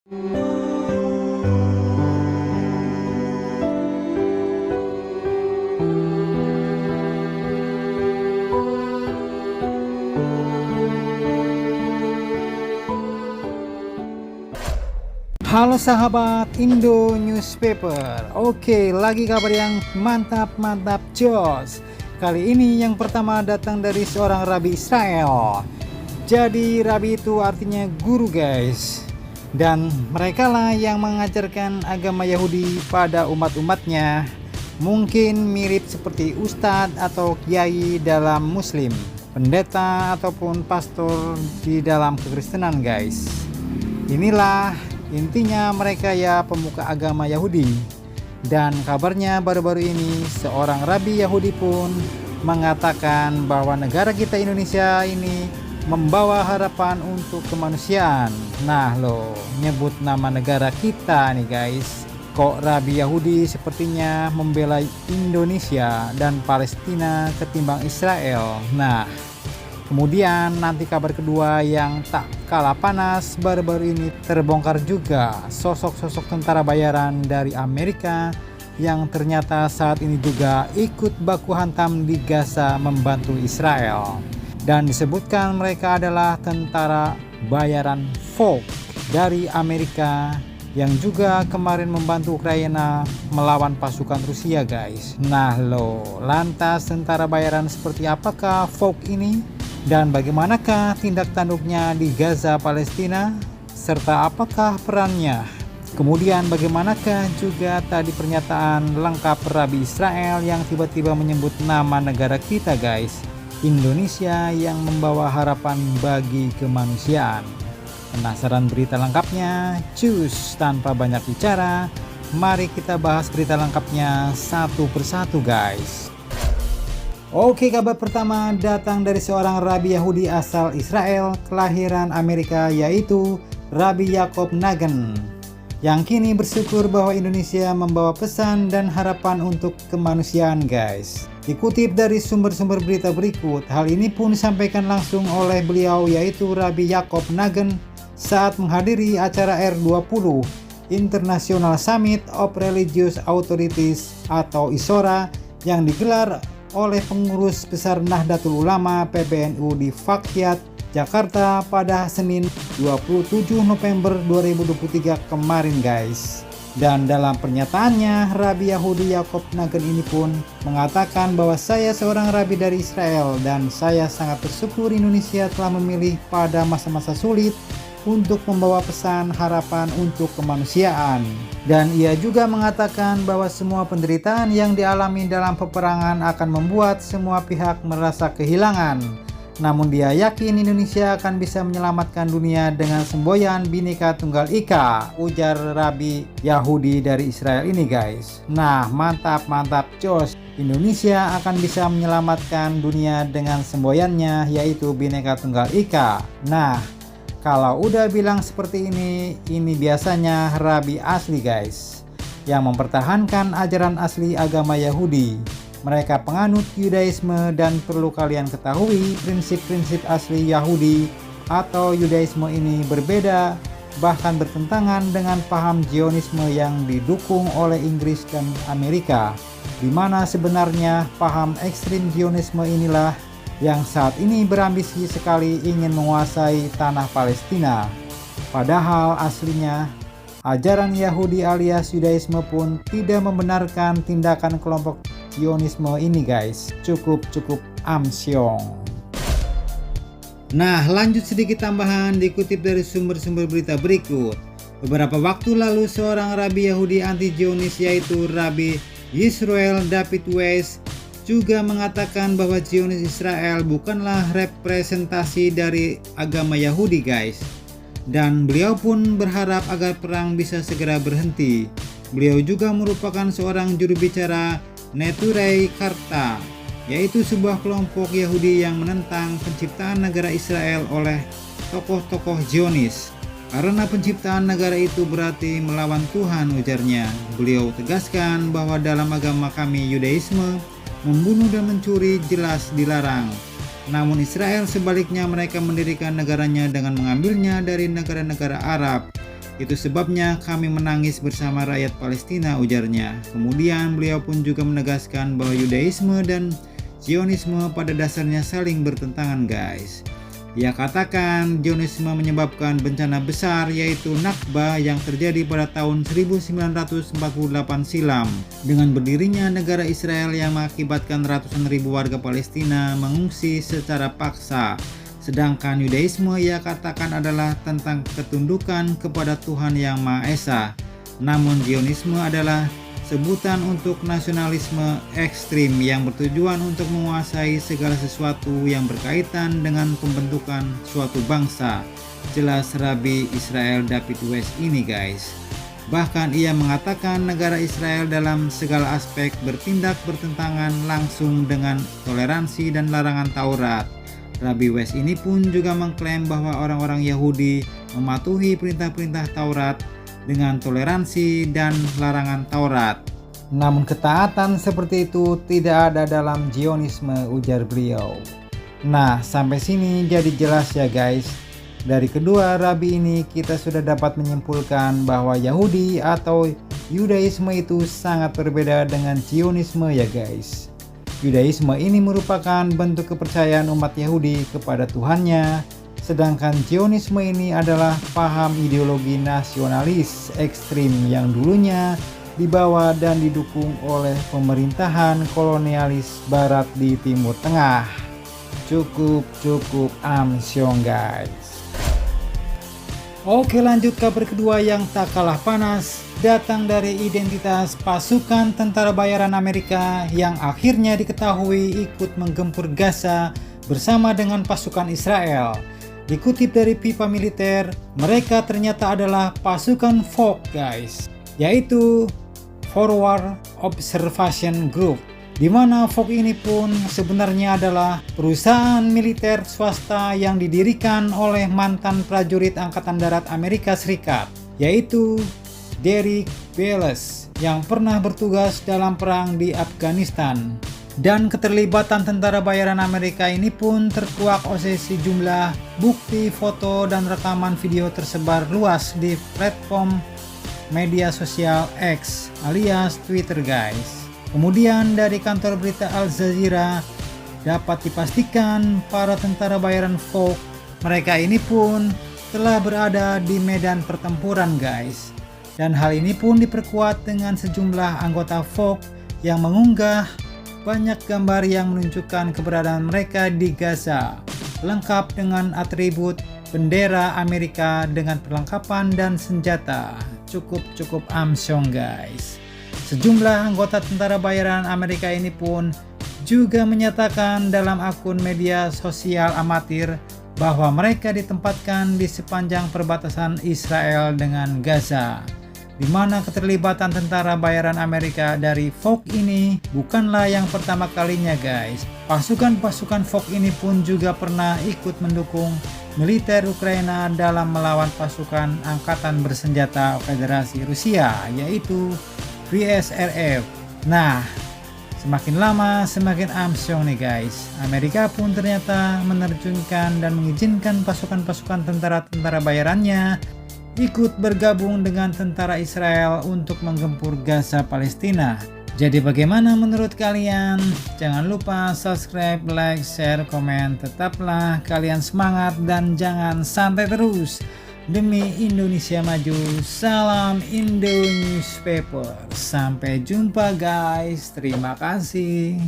Halo sahabat Indo Newspaper. Oke, lagi kabar yang mantap jos. Kali ini yang pertama datang dari seorang rabi Israel. Jadi rabi itu artinya guru guys. Dan mereka lah yang mengajarkan agama Yahudi pada umat-umatnya. Mungkin mirip seperti ustadz atau kiai dalam muslim, pendeta ataupun pastor di dalam kekristenan guys. Inilah intinya mereka ya pemuka agama Yahudi. Dan kabarnya baru-baru ini seorang rabi Yahudi pun mengatakan bahwa negara kita Indonesia ini membawa harapan untuk kemanusiaan. Nah loh, nyebut nama negara kita nih guys. Kok rabi Yahudi sepertinya membela Indonesia dan Palestina ketimbang Israel. Nah, kemudian nanti kabar kedua yang tak kalah panas, baru-baru ini terbongkar juga sosok-sosok tentara bayaran dari Amerika yang ternyata saat ini juga ikut baku hantam di Gaza membantu Israel. Dan disebutkan mereka adalah tentara bayaran Volk dari Amerika yang juga kemarin membantu Ukraina melawan pasukan Rusia guys. Nah loh, lantas tentara bayaran seperti apakah Volk ini? Dan bagaimanakah tindak tanduknya di Gaza Palestina? Serta apakah perannya? Kemudian bagaimanakah juga tadi pernyataan lengkap rabi Israel yang tiba-tiba menyebut nama negara kita guys, Indonesia yang membawa harapan bagi kemanusiaan. Penasaran berita lengkapnya? Cus, tanpa banyak bicara, mari kita bahas berita lengkapnya satu persatu guys. Oke, kabar pertama datang dari seorang rabi Yahudi asal Israel kelahiran Amerika, yaitu Rabi Yaakov Nagin, yang kini bersyukur bahwa Indonesia membawa pesan dan harapan untuk kemanusiaan guys. Dikutip dari sumber-sumber berita berikut, hal ini pun disampaikan langsung oleh beliau, yaitu Rabi Yaakov Nagin saat menghadiri acara R20 International Summit of Religious Authorities atau ISORA yang digelar oleh pengurus besar Nahdlatul Ulama PBNU di Fakyat, Jakarta pada Senin 27 November 2023 kemarin guys. Dan dalam pernyataannya, Rabi Yahudi Yaakov Nagin ini pun mengatakan bahwa saya seorang rabi dari Israel dan saya sangat bersyukur Indonesia telah memilih pada masa-masa sulit untuk membawa pesan harapan untuk kemanusiaan. Dan ia juga mengatakan bahwa semua penderitaan yang dialami dalam peperangan akan membuat semua pihak merasa kehilangan. Namun dia yakin Indonesia akan bisa menyelamatkan dunia dengan semboyan Bhinneka Tunggal Ika, ujar rabi Yahudi dari Israel ini guys. Nah, mantap jos. Indonesia akan bisa menyelamatkan dunia dengan semboyannya, yaitu Bhinneka Tunggal Ika. Nah, kalau udah bilang seperti ini biasanya rabi asli guys, yang mempertahankan ajaran asli agama Yahudi. Mereka penganut Yudaisme dan perlu kalian ketahui prinsip-prinsip asli Yahudi atau Yudaisme ini berbeda, bahkan bertentangan dengan paham Zionisme yang didukung oleh Inggris dan Amerika, di mana sebenarnya paham ekstrim Zionisme inilah yang saat ini berambisi sekali ingin menguasai tanah Palestina. Padahal aslinya ajaran Yahudi alias Yudaisme pun tidak membenarkan tindakan kelompok Zionisme ini guys. Cukup amsyong. Nah, lanjut sedikit tambahan dikutip dari sumber-sumber berita berikut. Beberapa waktu lalu seorang rabi Yahudi anti-Zionis yaitu Rabi Yisroel David Weiss juga mengatakan bahwa Zionis Israel bukanlah representasi dari agama Yahudi guys. Dan beliau pun berharap agar perang bisa segera berhenti. Beliau juga merupakan seorang juru bicara Neturei Karta, yaitu sebuah kelompok Yahudi yang menentang penciptaan negara Israel oleh tokoh-tokoh Zionis. Karena penciptaan negara itu berarti melawan Tuhan, ujarnya. Beliau tegaskan bahwa dalam agama kami Yudaisme, membunuh dan mencuri jelas dilarang. Namun Israel sebaliknya mereka mendirikan negaranya dengan mengambilnya dari negara-negara Arab Itu sebabnya kami menangis bersama rakyat Palestina, ujarnya. Kemudian beliau pun juga menegaskan bahwa Yudaisme dan Zionisme pada dasarnya saling bertentangan, guys. Ia katakan Zionisme menyebabkan bencana besar yaitu Nakba yang terjadi pada tahun 1948 silam dengan berdirinya negara Israel yang mengakibatkan ratusan ribu warga Palestina mengungsi secara paksa. Sedangkan Yudaisme ia katakan adalah tentang ketundukan kepada Tuhan Yang Maha Esa. Namun Zionisme adalah sebutan untuk nasionalisme ekstrim yang bertujuan untuk menguasai segala sesuatu yang berkaitan dengan pembentukan suatu bangsa. Jelas Rabi Israel David West ini, guys. Bahkan ia mengatakan negara Israel dalam segala aspek bertindak bertentangan langsung dengan toleransi dan larangan Taurat. Rabi West ini pun juga mengklaim bahwa orang-orang Yahudi mematuhi perintah-perintah Taurat dengan toleransi dan larangan Taurat. Namun ketaatan seperti itu tidak ada dalam Zionisme, ujar beliau. Nah, sampai sini jadi jelas ya guys. Dari kedua rabi ini kita sudah dapat menyimpulkan bahwa Yahudi atau Yudaisme itu sangat berbeda dengan Zionisme ya guys. Yudaisme ini merupakan bentuk kepercayaan umat Yahudi kepada Tuhannya, sedangkan Zionisme ini adalah paham ideologi nasionalis ekstrim yang dulunya dibawa dan didukung oleh pemerintahan kolonialis barat di Timur Tengah. Cukup amsyong guys. Oke, lanjut kabar kedua yang tak kalah panas, datang dari identitas pasukan tentara bayaran Amerika yang akhirnya diketahui ikut menggempur Gaza bersama dengan pasukan Israel. Dikutip dari pipa militer, mereka ternyata adalah pasukan FOG guys, yaitu Forward Observation Group, di mana FOG ini pun sebenarnya adalah perusahaan militer swasta yang didirikan oleh mantan prajurit Angkatan Darat Amerika Serikat, yaitu Derek Bellis yang pernah bertugas dalam perang di Afghanistan. Dan keterlibatan tentara bayaran Amerika ini pun terkuak oleh sejumlah bukti foto dan rekaman video tersebar luas di platform media sosial X alias Twitter guys. Kemudian dari kantor berita Al Jazeera dapat dipastikan para tentara bayaran FOG mereka ini pun telah berada di medan pertempuran guys. Dan hal ini pun diperkuat dengan sejumlah anggota FOG yang mengunggah banyak gambar yang menunjukkan keberadaan mereka di Gaza, lengkap dengan atribut bendera Amerika dengan perlengkapan dan senjata. Cukup amsyong guys. Sejumlah anggota tentara bayaran Amerika ini pun juga menyatakan dalam akun media sosial amatir bahwa mereka ditempatkan di sepanjang perbatasan Israel dengan Gaza, di mana keterlibatan tentara bayaran Amerika dari FOG ini bukanlah yang pertama kalinya guys. Pasukan-pasukan FOG ini pun juga pernah ikut mendukung militer Ukraina dalam melawan pasukan angkatan bersenjata Federasi Rusia, yaitu VSRF. Nah, semakin lama semakin amsyong nih guys. Amerika pun ternyata menerjunkan dan mengizinkan pasukan-pasukan tentara-tentara bayarannya ikut bergabung dengan tentara Israel untuk menggempur Gaza Palestina. Jadi bagaimana menurut kalian? Jangan lupa subscribe, like, share, komen. Tetaplah kalian semangat dan jangan santai terus. Demi Indonesia maju, salam Indo Newspaper. Sampai jumpa guys, terima kasih.